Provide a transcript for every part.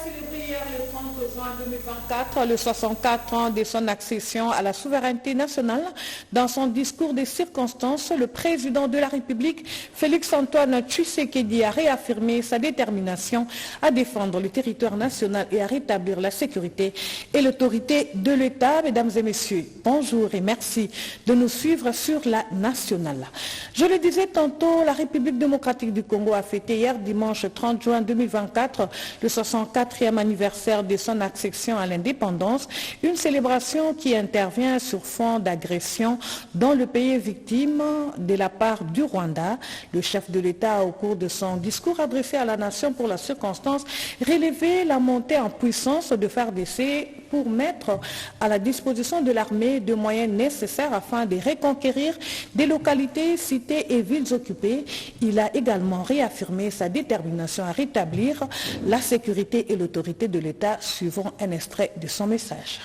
célébré hier le 30 juin 2024 le 64 ans de son accession à la souveraineté nationale. Dans son discours des circonstances, le président de la République, Félix-Antoine Tshisekedi, a réaffirmé sa détermination à défendre le territoire national et à rétablir la sécurité et l'autorité de l'État. Mesdames et messieurs, bonjour et merci de nous suivre sur la nationale. Je le disais tantôt, la République démocratique du Congo a fêté hier dimanche 30 juin 2024 le 64e anniversaire de son accession à l'indépendance, une célébration qui intervient sur fond d'agression dans le pays est victime de la part du Rwanda. Le chef de l'État, au cours de son discours adressé à la nation pour la circonstance, relevé la montée en puissance de FARDC pour mettre à la disposition de l'armée de moyens nécessaires afin de reconquérir des localités, cités et villes occupées. Il a également réaffirmé sa détermination à rétablir la sécurité et l'autorité de l'État. Suivons un extrait de son message.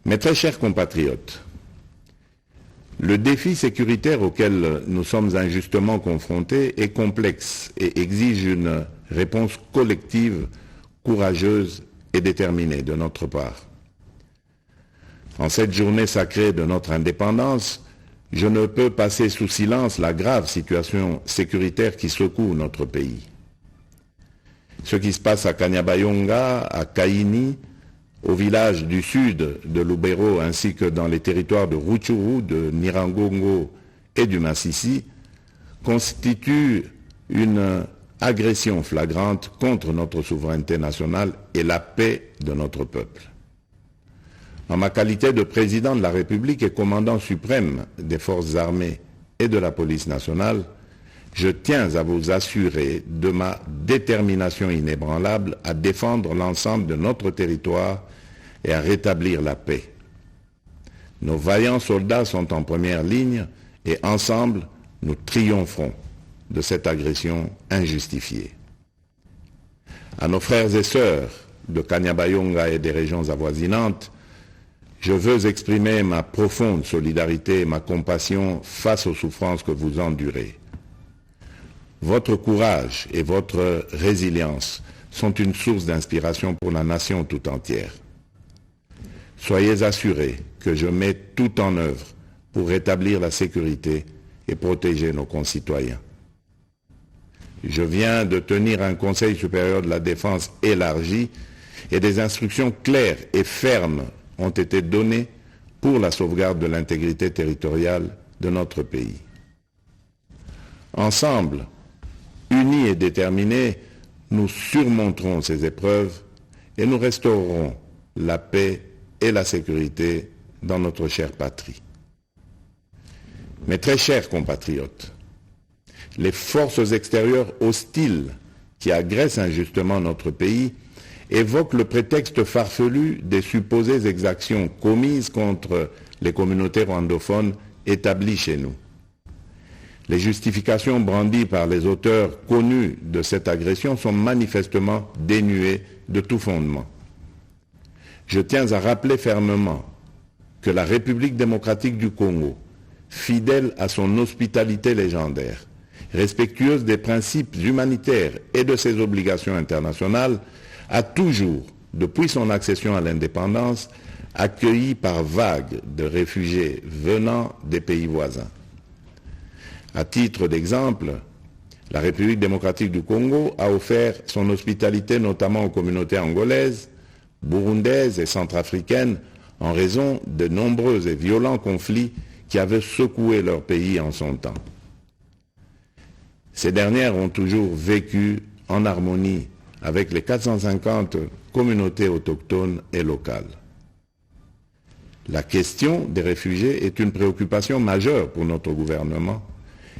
Mes très chers compatriotes, le défi sécuritaire auquel nous sommes injustement confrontés est complexe et exige une réponse collective, courageuse et déterminée de notre part. En cette journée sacrée de notre indépendance, je ne peux passer sous silence la grave situation sécuritaire qui secoue notre pays. Ce qui se passe à Kanyabayonga, à Kaini, au village du sud de Lubero ainsi que dans les territoires de Rutshuru, de Nyiragongo et du Masisi, constitue une agression flagrante contre notre souveraineté nationale et la paix de notre peuple. En ma qualité de président de la République et commandant suprême des forces armées et de la police nationale, je tiens à vous assurer de ma détermination inébranlable à défendre l'ensemble de notre territoire et à rétablir la paix. Nos vaillants soldats sont en première ligne et ensemble, nous triompherons de cette agression injustifiée. À nos frères et sœurs de Kanyabayonga et des régions avoisinantes, je veux exprimer ma profonde solidarité et ma compassion face aux souffrances que vous endurez. Votre courage et votre résilience sont une source d'inspiration pour la nation tout entière. Soyez assurés que je mets tout en œuvre pour rétablir la sécurité et protéger nos concitoyens. Je viens de tenir un Conseil supérieur de la défense élargi et des instructions claires et fermes ont été données pour la sauvegarde de l'intégrité territoriale de notre pays. Ensemble, unis et déterminés, nous surmonterons ces épreuves et nous restaurerons la paix et la sécurité dans notre chère patrie. Mes très chers compatriotes, les forces extérieures hostiles qui agressent injustement notre pays évoquent le prétexte farfelu des supposées exactions commises contre les communautés rwandophones établies chez nous. Les justifications brandies par les auteurs connus de cette agression sont manifestement dénuées de tout fondement. Je tiens à rappeler fermement que la République démocratique du Congo, fidèle à son hospitalité légendaire, respectueuse des principes humanitaires et de ses obligations internationales, a toujours, depuis son accession à l'indépendance, accueilli par vagues de réfugiés venant des pays voisins. À titre d'exemple, la République démocratique du Congo a offert son hospitalité notamment aux communautés angolaises, burundaises et centrafricaines en raison de nombreux et violents conflits qui avaient secoué leur pays en son temps. Ces dernières ont toujours vécu en harmonie avec les 450 communautés autochtones et locales. La question des réfugiés est une préoccupation majeure pour notre gouvernement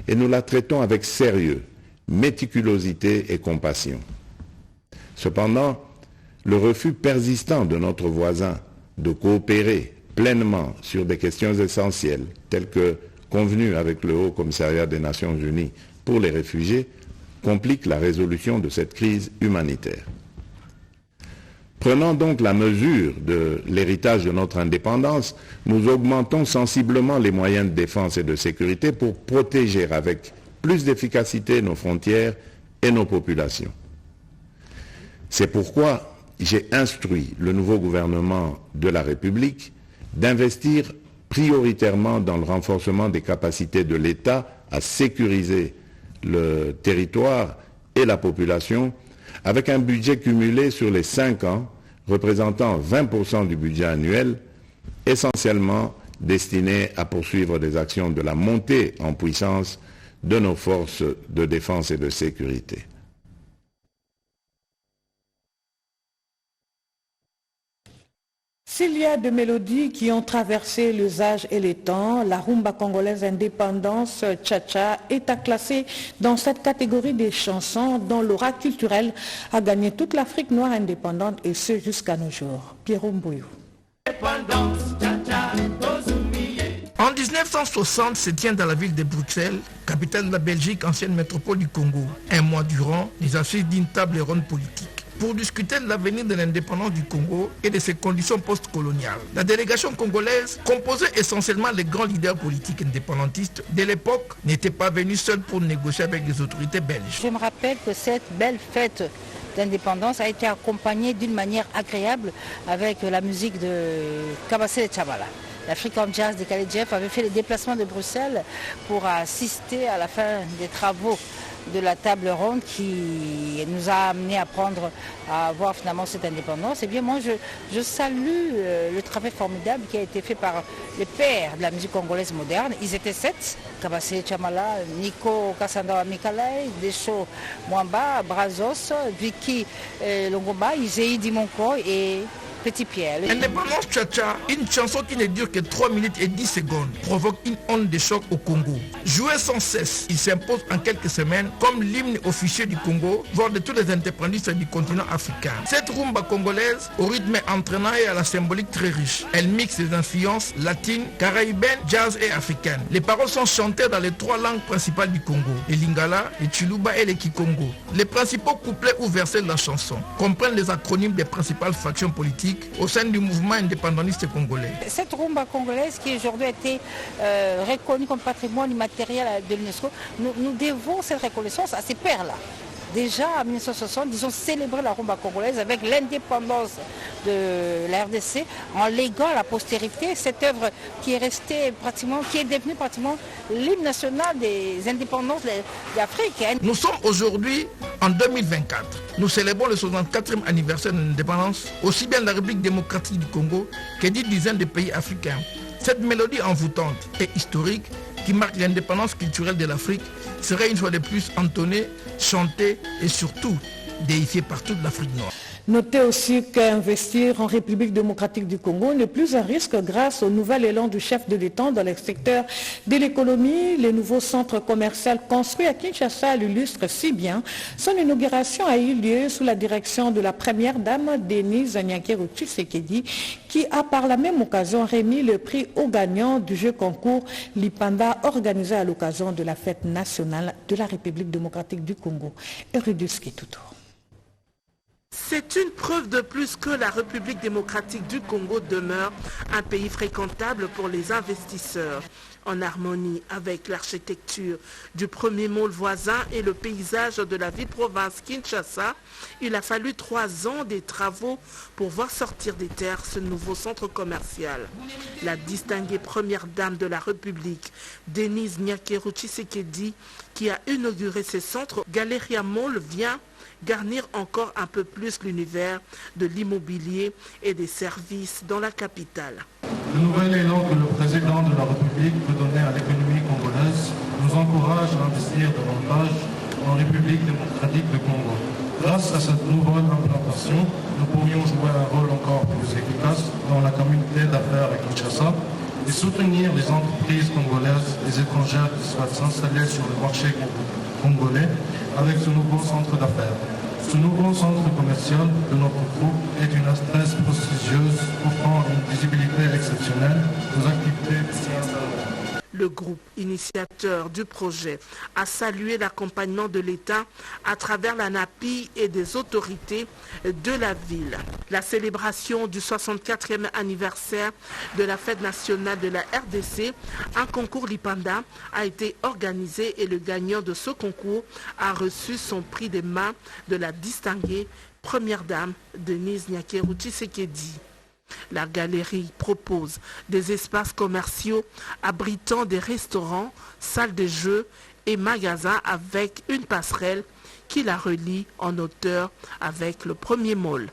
et nous la traitons avec sérieux, méticulosité et compassion. Cependant, le refus persistant de notre voisin de coopérer pleinement sur des questions essentielles, telles que convenues avec le Haut Commissariat des Nations Unies pour les réfugiés, complique la résolution de cette crise humanitaire. Prenant donc la mesure de l'héritage de notre indépendance, nous augmentons sensiblement les moyens de défense et de sécurité pour protéger avec plus d'efficacité nos frontières et nos populations. C'est pourquoi j'ai instruit le nouveau gouvernement de la République d'investir prioritairement dans le renforcement des capacités de l'État à sécuriser le territoire et la population, avec un budget cumulé sur les 5 ans représentant 20% du budget annuel, essentiellement destiné à poursuivre des actions de la montée en puissance de nos forces de défense et de sécurité. S'il y a des mélodies qui ont traversé les âges et les temps, la rumba congolaise indépendance Tcha-Tcha est à classer dans cette catégorie des chansons dont l'aura culturelle a gagné toute l'Afrique noire indépendante et ce jusqu'à nos jours. Pierrot Mbouyou. En 1960 se tient dans la ville de Bruxelles, capitale de la Belgique, ancienne métropole du Congo, un mois durant les assises d'une table ronde politique pour discuter de l'avenir de l'indépendance du Congo et de ses conditions post-coloniales. La délégation congolaise, composée essentiellement des grands leaders politiques indépendantistes de l'époque, n'était pas venue seule pour négocier avec les autorités belges. Je me rappelle que cette belle fête d'indépendance a été accompagnée d'une manière agréable avec la musique de Kabassé Tchabala. L'African Jazz de Khaled Jeff avait fait le déplacement de Bruxelles pour assister à la fin des travaux de la table ronde qui nous a amené à avoir finalement cette indépendance. Et bien moi je salue le travail formidable qui a été fait par les pères de la musique congolaise moderne. Ils étaient 7, Kabassé Tchamala, Nico Kassandawa Mikalai, Desho Mwamba, Brazos, Vicky Longomba, Izei Dimonko et Petit Pierre. Indépendance Tcha-Tcha, une chanson qui ne dure que 3 minutes et 10 secondes, provoque une onde de choc au Congo. Joué sans cesse, il s'impose en quelques semaines comme l'hymne officiel du Congo, voire de tous les indépendantistes du continent africain. Cette rumba congolaise, au rythme entraînant et à la symbolique très riche, elle mixe les influences latines, caraïbènes, jazz et africaines. Les paroles sont chantées dans les 3 langues principales du Congo, les Lingala, les Chiluba et les Kikongo. Les principaux couplets ou versets de la chanson comprennent les acronymes des principales factions politiques au sein du mouvement indépendantiste congolais. Cette rumba congolaise qui aujourd'hui a été reconnue comme patrimoine immatériel de l'UNESCO, nous devons cette reconnaissance à ces pères-là. Déjà en 1960, ils ont célébré la rumba congolaise avec l'indépendance de la RDC en léguant à la postérité cette œuvre qui est restée pratiquement, qui est devenue pratiquement l'hymne national des indépendances d'Afrique. Nous sommes aujourd'hui en 2024. Nous célébrons le 64e anniversaire de l'indépendance, aussi bien de la République démocratique du Congo que d'une dizaine de pays africains. Cette mélodie envoûtante et historique qui marque l'indépendance culturelle de l'Afrique serait une fois de plus entonnée, chantée et surtout déifiée par toute l'Afrique noire. Notez aussi qu'investir en République démocratique du Congo n'est plus un risque grâce au nouvel élan du chef de l'État dans le secteur de l'économie. Le nouveau centre commercial construit à Kinshasa l'illustre si bien. Son inauguration a eu lieu sous la direction de la première dame Denise Nyakeru Tshisekedi qui a par la même occasion remis le prix aux gagnants du jeu concours Lipanda organisé à l'occasion de la fête nationale de la République démocratique du Congo. Erudus Kituto. C'est une preuve de plus que la République démocratique du Congo demeure un pays fréquentable pour les investisseurs. En harmonie avec l'architecture du premier môle voisin et le paysage de la ville-province Kinshasa, il a fallu 3 ans des travaux pour voir sortir des terres ce nouveau centre commercial. La distinguée première dame de la République, Denise Nyakeru Tshisekedi, qui a inauguré ce centre, Galeria Mall vient garnir encore un peu plus l'univers de l'immobilier et des services dans la capitale. Le nouvel élan que le président de la République veut donner à l'économie congolaise nous encourage à investir davantage en République démocratique du Congo. Grâce à cette nouvelle implantation, nous pourrions jouer un rôle encore plus efficace dans la communauté d'affaires à Kinshasa et soutenir les entreprises congolaises et étrangères qui souhaitent s'installer sur le marché congolais avec ce nouveau centre d'affaires. Ce nouveau centre commercial de notre groupe est une adresse prestigieuse offrant une visibilité exceptionnelle aux activités ici installées. Le groupe initiateur du projet a salué l'accompagnement de l'État à travers la NAPI et des autorités de la ville. La célébration du 64e anniversaire de la fête nationale de la RDC, un concours Lipanda a été organisé et le gagnant de ce concours a reçu son prix des mains de la distinguée première dame Denise Nyakeru Tshisekedi. La galerie propose des espaces commerciaux abritant des restaurants, salles de jeux et magasins avec une passerelle qui la relie en hauteur avec le premier mall.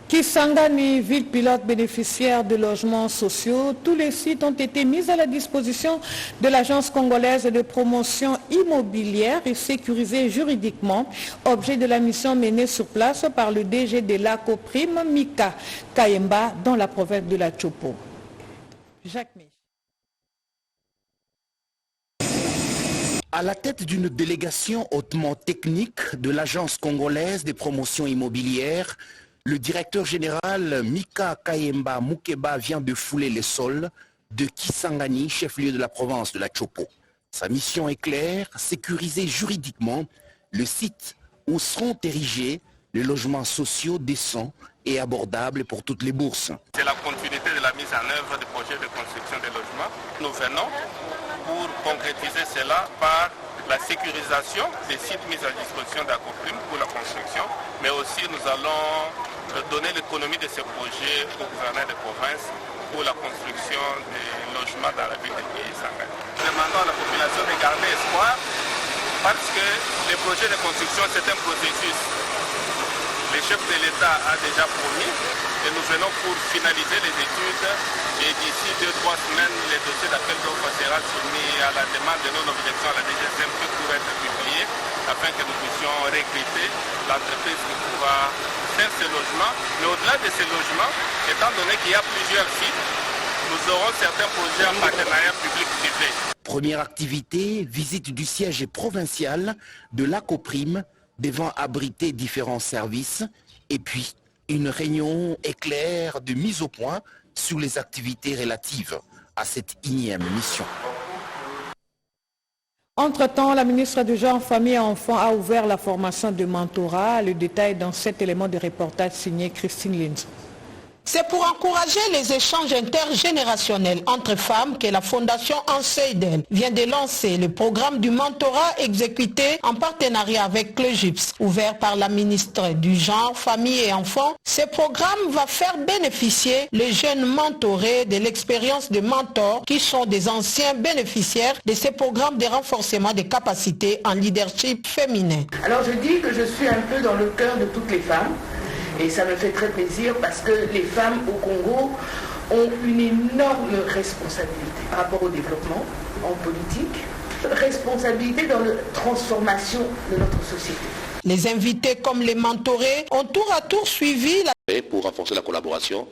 Kisangani, ville pilote bénéficiaire de logements sociaux, tous les sites ont été mis à la disposition de l'Agence congolaise de promotion immobilière et sécurisés juridiquement, objet de la mission menée sur place par le DG de l'ACOPRIM, Mika Kayemba, dans la province de la Chopo. Jacques Mich. À la tête d'une délégation hautement technique de l'Agence congolaise des promotions immobilières, le directeur général Mika Kayemba Mukeba vient de fouler les sols de Kisangani, chef-lieu de la province de la Chopo. Sa mission est claire, sécuriser juridiquement le site où seront érigés les logements sociaux décents et abordables pour toutes les bourses. C'est la continuité de la mise en œuvre du projet de construction des logements. Nous venons pour concrétiser cela par la sécurisation des sites mis à disposition d'ACOPRIM pour la construction, mais aussi nous allons donner l'économie de ce projet au gouverneur de province pour la construction des logements dans la ville de Kisangani. Nous demandons à la population de garder espoir parce que le projet de construction c'est un processus. Le chef de l'État a déjà promis et nous venons pour finaliser les études et d'ici 2-3 semaines, le dossier d'appel d'offres sera soumis à la demande de non-objection à la DGSM pour être publié afin que nous puissions recruter l'entreprise qui pourra faire ces logements. Mais au-delà de ces logements, étant donné qu'il y a plusieurs sites, nous aurons certains projets en partenariat public-privé. Première activité, visite du siège provincial de l'ACOPRIM devant abriter différents services et puis une réunion éclair de mise au point sur les activités relatives à cette énième mission. Entre-temps, la ministre du Genre, Famille et Enfants a ouvert la formation de mentorat. Le détail dans cet élément de reportage signé Christine Linz. C'est pour encourager les échanges intergénérationnels entre femmes que la Fondation Anseiden vient de lancer le programme du mentorat exécuté en partenariat avec le GIPS. Ouvert par la ministre du Genre, Famille et Enfants, ce programme va faire bénéficier les jeunes mentorés de l'expérience de mentors qui sont des anciens bénéficiaires de ces programmes de renforcement des capacités en leadership féminin. Alors je dis que je suis un peu dans le cœur de toutes les femmes. Et ça me fait très plaisir parce que les femmes au Congo ont une énorme responsabilité par rapport au développement en politique, responsabilité dans la transformation de notre société. Les invités comme les mentorés ont tour à tour suivi la... Pour renforcer la collaboration,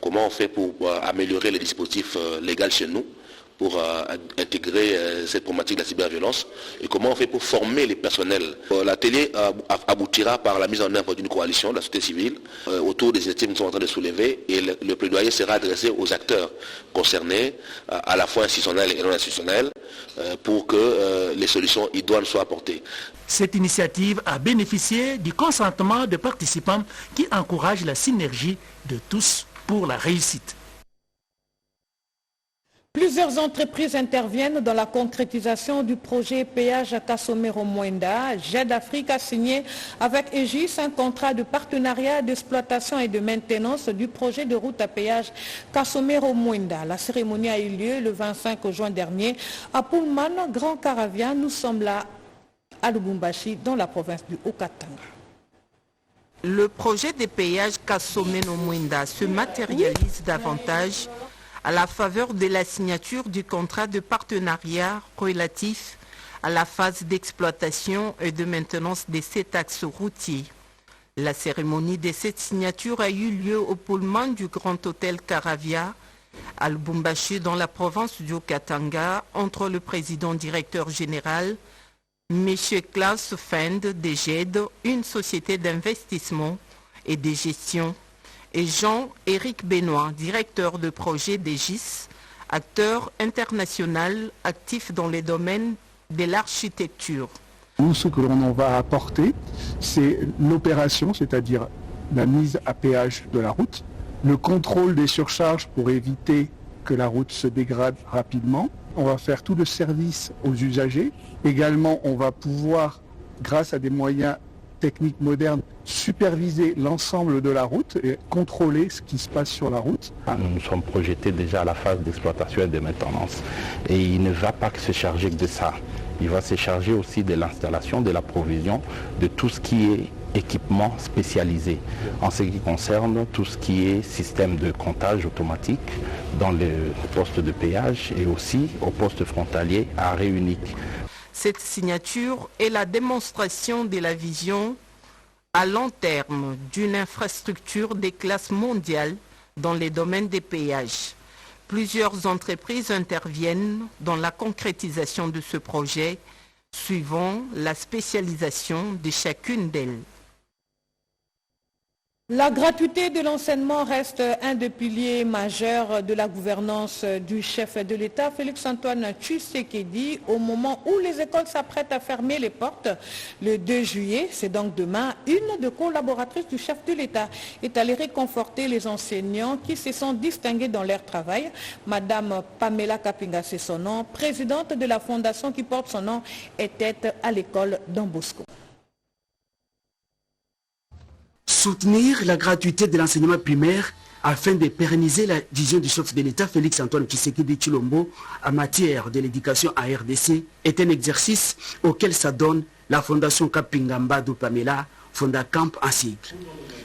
comment on fait pour améliorer les dispositifs légaux chez nous, pour intégrer cette problématique de la cyberviolence et comment on fait pour former les personnels. L'atelier aboutira par la mise en œuvre d'une coalition de la société civile autour des initiatives que nous sommes en train de soulever et le plaidoyer sera adressé aux acteurs concernés, à la fois institutionnels et non institutionnels, pour que les solutions idoines soient apportées. Cette initiative a bénéficié du consentement de participants qui encourage la synergie de tous pour la réussite. Plusieurs entreprises interviennent dans la concrétisation du projet péage à Kasomero-Mwenda. JED Afrique a signé avec Aegis un contrat de partenariat d'exploitation et de maintenance du projet de route à péage Kasomero-Mwenda. La cérémonie a eu lieu le 25 juin dernier à Pullman, Grand Caravia. Nous sommes là à Lubumbashi, dans la province du Haut-Katanga. Le projet de péage Kasomero-Mwenda se matérialise davantage à la faveur de la signature du contrat de partenariat relatif à la phase d'exploitation et de maintenance de cet axe routier. La cérémonie de cette signature a eu lieu au Pullman du Grand Hôtel Caravia, à Lubumbashi, dans la province du Haut-Katanga, entre le président directeur général, M. Klaus Fend de JED, une société d'investissement et de gestion, et Jean-Éric Benoît, directeur de projet d'Aegis, acteur international actif dans les domaines de l'architecture. Nous, ce que l'on en va apporter, c'est l'opération, c'est-à-dire la mise à péage de la route, le contrôle des surcharges pour éviter que la route se dégrade rapidement. On va faire tout le service aux usagers. Également, on va pouvoir, grâce à des moyens techniques modernes, superviser l'ensemble de la route et contrôler ce qui se passe sur la route. Nous nous sommes projetés déjà à la phase d'exploitation et de maintenance. Et il ne va pas que se charger que de ça. Il va se charger aussi de l'installation, de la provision, de tout ce qui est équipement spécialisé en ce qui concerne tout ce qui est système de comptage automatique dans les postes de péage et aussi au poste frontalier à arrêt unique. Cette signature est la démonstration de la vision à long terme d'une infrastructure des classes mondiales dans les domaines des péages. Plusieurs entreprises interviennent dans la concrétisation de ce projet, suivant la spécialisation de chacune d'elles. La gratuité de l'enseignement reste un des piliers majeurs de la gouvernance du chef de l'État, Félix-Antoine Tshisekedi, au moment où les écoles s'apprêtent à fermer les portes. Le 2 juillet, c'est donc demain, une des collaboratrices du chef de l'État est allée réconforter les enseignants qui se sont distingués dans leur travail. Madame Pamela Kapinga, c'est son nom, présidente de la fondation qui porte son nom, était à l'école Don Bosco. Soutenir la gratuité de l'enseignement primaire afin de pérenniser la vision du chef de l'État Félix-Antoine Tshisekedi Tshilombo en matière de l'éducation à RDC est un exercice auquel s'adonne la fondation Kapinga Mbadou Pamela, Fondacamp en sigle.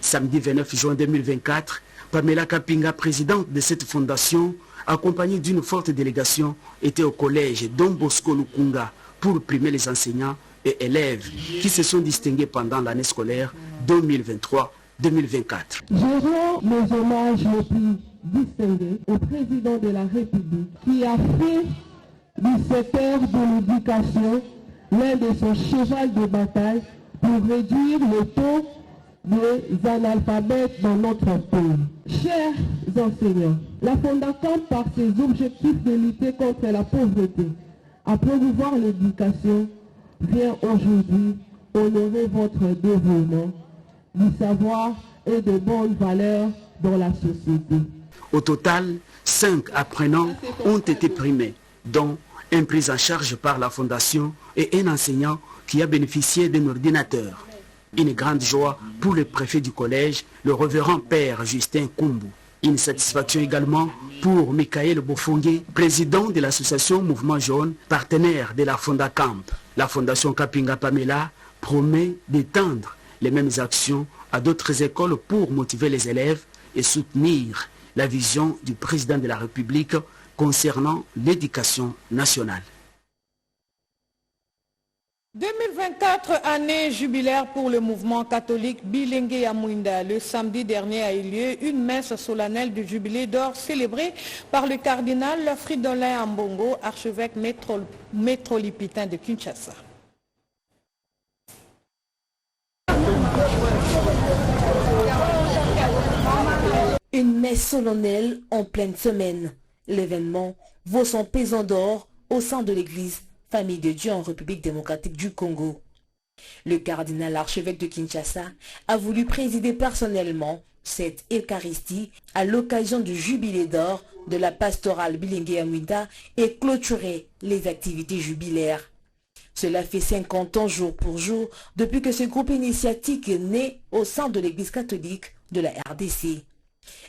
Samedi 29 juin 2024, Pamela Kapinga, présidente de cette fondation, accompagnée d'une forte délégation, était au collège Don Bosco Lukunga pour primer les enseignants et élèves qui se sont distingués pendant l'année scolaire 2023-2024. Je rends mes hommages les plus distingués au président de la République qui a fait du secteur de l'éducation l'un de son cheval de bataille pour réduire le taux des analphabètes dans notre pays. Chers enseignants, la Fondacamp, par ses objectifs de lutter contre la pauvreté, à promouvoir l'éducation, vient aujourd'hui honorer votre dévouement, du savoir et de bonnes valeurs dans la société. Au total, 5 apprenants ont été primés, dont une prise en charge par la Fondation et un enseignant qui a bénéficié d'un ordinateur. Une grande joie pour le préfet du collège, le révérend père Justin Kumbu. Une satisfaction également pour Michael Bofongue, président de l'association Mouvement Jaune, partenaire de la Fondacamp. La fondation Kapinga Pamela promet d'étendre les mêmes actions à d'autres écoles pour motiver les élèves et soutenir la vision du président de la République concernant l'éducation nationale. 2024, année jubilaire pour le mouvement catholique Bilingue ya Mwinda. Le samedi dernier a eu lieu une messe solennelle du jubilé d'or célébrée par le cardinal Fridolin Ambongo, archevêque métropolitain de Kinshasa. Une messe solennelle en pleine semaine. L'événement vaut son pesant d'or au sein de l'église Famille de Dieu en République démocratique du Congo. Le cardinal archevêque de Kinshasa a voulu présider personnellement cette Eucharistie à l'occasion du jubilé d'or de la pastorale Bilingue ya Mwinda et clôturer les activités jubilaires. Cela fait 50 ans jour pour jour depuis que ce groupe initiatique est né au sein de l'église catholique de la RDC.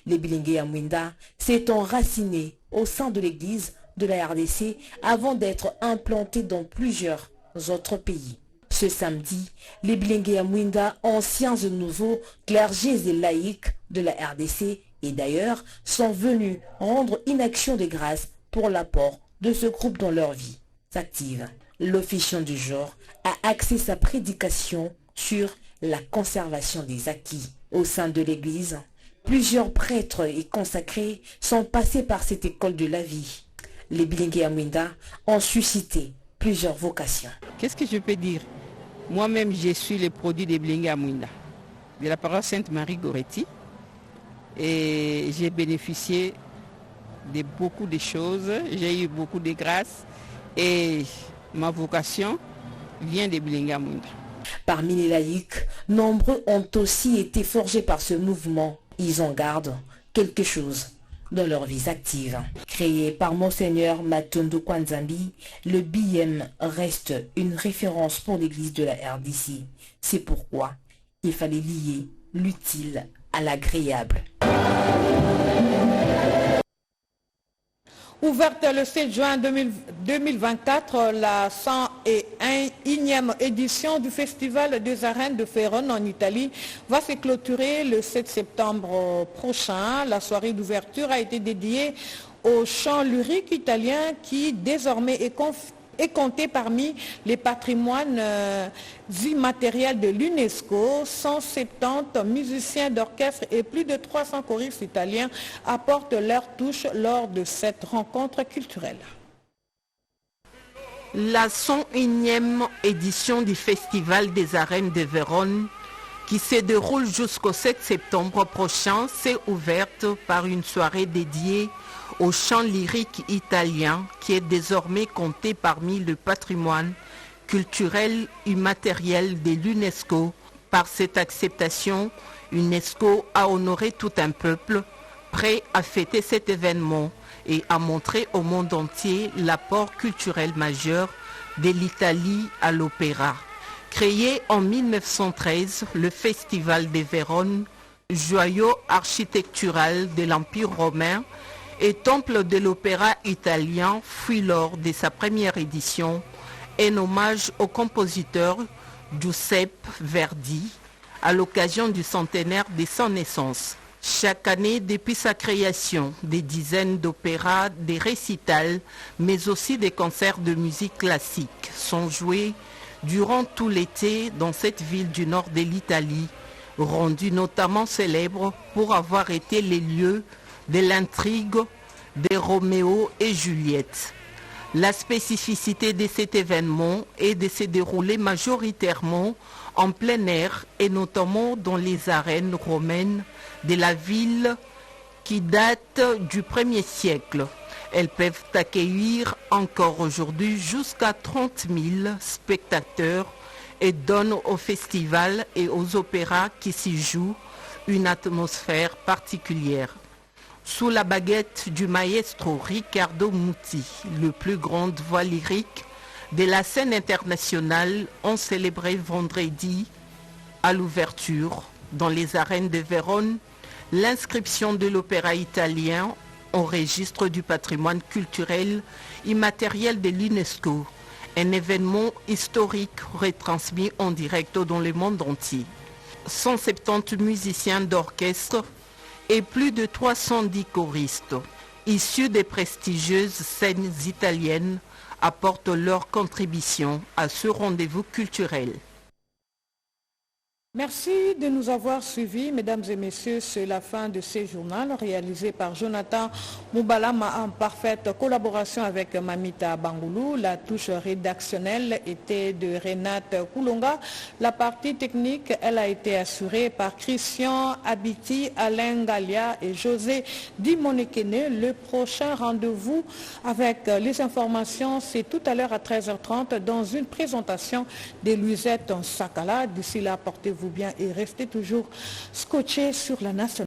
Les Bilingue ya Mwinda s'est enraciné au sein de l'église de la RDC avant d'être implantés dans plusieurs autres pays. Ce samedi, les Bilingue ya Mwinda, anciens et nouveaux clergés et laïcs de la RDC et d'ailleurs, sont venus rendre une action de grâce pour l'apport de ce groupe dans leur vie active. L'officiant du jour a axé sa prédication sur la conservation des acquis. Au sein de l'église, plusieurs prêtres et consacrés sont passés par cette école de la vie. Les Bilingue ya Mwinda ont suscité plusieurs vocations. Qu'est-ce que je peux dire? Moi-même, je suis le produit des Bilingue ya Mwinda, de la paroisse Sainte-Marie Goretti, et j'ai bénéficié de beaucoup de choses. J'ai eu beaucoup de grâce et ma vocation vient de Bilinga Mouinda. Parmi les laïcs, nombreux ont aussi été forgés par ce mouvement. Ils en gardent quelque chose dans leur vie active. Créé par Monseigneur Matondo Kwanzambi, le BM reste une référence pour l'église de la RDC. C'est pourquoi il fallait lier l'utile à l'agréable. Ouverte le 7 juin 2024, la 101e édition du Festival des Arènes de Vérone en Italie va se clôturer le 7 septembre prochain. La soirée d'ouverture a été dédiée au chant lyrique italien qui désormais est compté parmi les patrimoines immatériels de l'UNESCO. 170 musiciens d'orchestre et plus de 300 choristes italiens apportent leur touche lors de cette rencontre culturelle. La 101e édition du Festival des Arènes de Vérone, qui se déroule jusqu'au 7 septembre prochain, s'est ouverte par une soirée dédiée au chant lyrique italien qui est désormais compté parmi le patrimoine culturel immatériel de l'UNESCO. Par cette acceptation, UNESCO a honoré tout un peuple prêt à fêter cet événement et à montrer au monde entier l'apport culturel majeur de l'Italie à l'opéra. Créé en 1913, le Festival de Vérone, joyau architectural de l'Empire romain, et temple de l'opéra italien, fut lors de sa première édition un hommage au compositeur Giuseppe Verdi à l'occasion du centenaire de sa naissance. Chaque année, depuis sa création, des dizaines d'opéras, des récitals, mais aussi des concerts de musique classique sont joués durant tout l'été dans cette ville du nord de l'Italie, rendue notamment célèbre pour avoir été les lieux de l'intrigue de Roméo et Juliette. La spécificité de cet événement est de se dérouler majoritairement en plein air et notamment dans les arènes romaines de la ville qui datent du 1er siècle. Elles peuvent accueillir encore aujourd'hui jusqu'à 30 000 spectateurs et donnent au festival et aux opéras qui s'y jouent une atmosphère particulière. Sous la baguette du maestro Riccardo Muti, le plus grande voix lyrique de la scène internationale, ont célébré vendredi à l'ouverture dans les arènes de Vérone l'inscription de l'opéra italien au registre du patrimoine culturel immatériel de l'UNESCO, un événement historique retransmis en direct dans le monde entier. 170 musiciens d'orchestre et plus de 310 choristes, issus des prestigieuses scènes italiennes, apportent leur contribution à ce rendez-vous culturel. Merci de nous avoir suivis, mesdames et messieurs. C'est la fin de ce journal réalisé par Jonathan Moubalama en parfaite collaboration avec Mamita Bangoulou. La touche rédactionnelle était de Renate Koulonga. La partie technique, elle a été assurée par Christian Abiti, Alain Galia et José Dimonekene. Le prochain rendez-vous avec les informations, c'est tout à l'heure à 13h30 dans une présentation de Louisette Sakala. D'ici là, portez-vous bien et restez toujours scotchés sur la nationale.